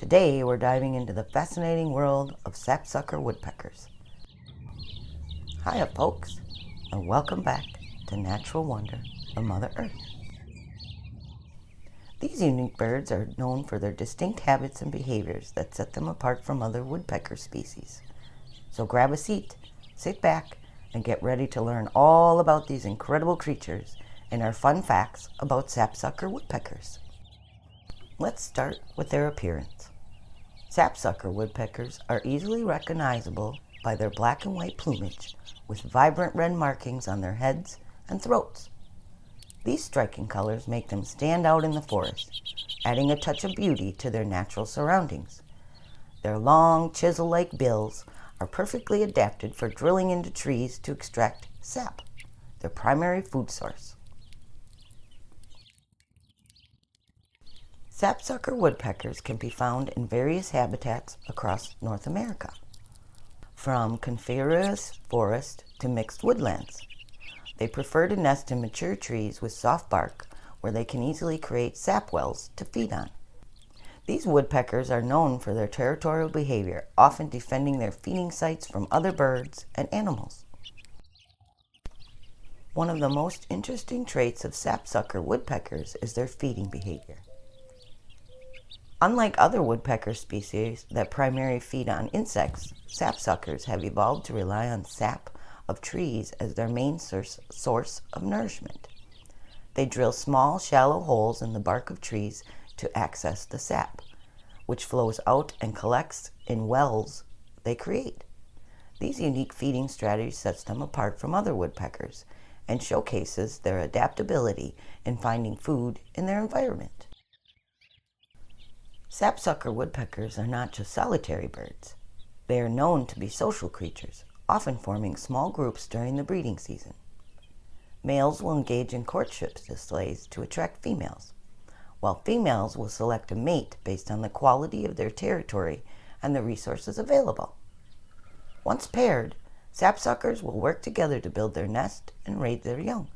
Today we're diving into the fascinating world of sapsucker woodpeckers. Hiya folks, and welcome back to Natural Wonder of Mother Earth. These unique birds are known for their distinct habits and behaviors that set them apart from other woodpecker species. So grab a seat, sit back, and get ready to learn all about these incredible creatures and our fun facts about sapsucker woodpeckers. Let's start with their appearance. Sapsucker woodpeckers are easily recognizable by their black and white plumage with vibrant red markings on their heads and throats. These striking colors make them stand out in the forest, adding a touch of beauty to their natural surroundings. Their long, chisel-like bills are perfectly adapted for drilling into trees to extract sap, their primary food source. Sapsucker woodpeckers can be found in various habitats across North America, from coniferous forest to mixed woodlands. They prefer to nest in mature trees with soft bark where they can easily create sap wells to feed on. These woodpeckers are known for their territorial behavior, often defending their feeding sites from other birds and animals. One of the most interesting traits of sapsucker woodpeckers is their feeding behavior. Unlike other woodpecker species that primarily feed on insects, sapsuckers have evolved to rely on sap of trees as their main source of nourishment. They drill small, shallow holes in the bark of trees to access the sap, which flows out and collects in wells they create. These unique feeding strategies sets them apart from other woodpeckers and showcases their adaptability in finding food in their environment. Sapsucker woodpeckers are not just solitary birds. They are known to be social creatures, often forming small groups during the breeding season. Males will engage in courtship displays to attract females, while females will select a mate based on the quality of their territory and the resources available. Once paired, sapsuckers will work together to build their nest and raise their young,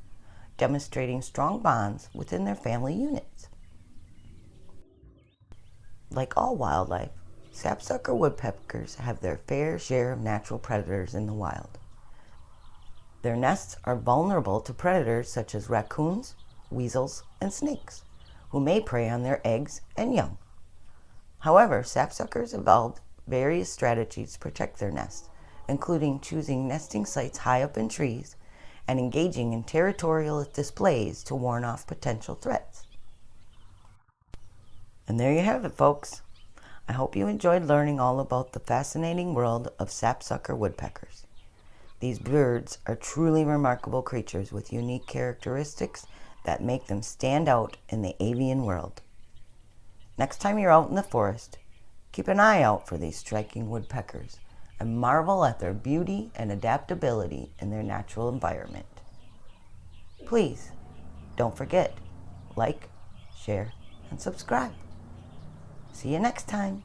demonstrating strong bonds within their family units. Like all wildlife, sapsucker woodpeckers have their fair share of natural predators in the wild. Their nests are vulnerable to predators such as raccoons, weasels, and snakes, who may prey on their eggs and young. However, sapsuckers evolved various strategies to protect their nests, including choosing nesting sites high up in trees and engaging in territorial displays to warn off potential threats. And there you have it, folks. I hope you enjoyed learning all about the fascinating world of sapsucker woodpeckers. These birds are truly remarkable creatures with unique characteristics that make them stand out in the avian world. Next time you're out in the forest, keep an eye out for these striking woodpeckers and marvel at their beauty and adaptability in their natural environment. Please, don't forget, like, share, and subscribe. See you next time.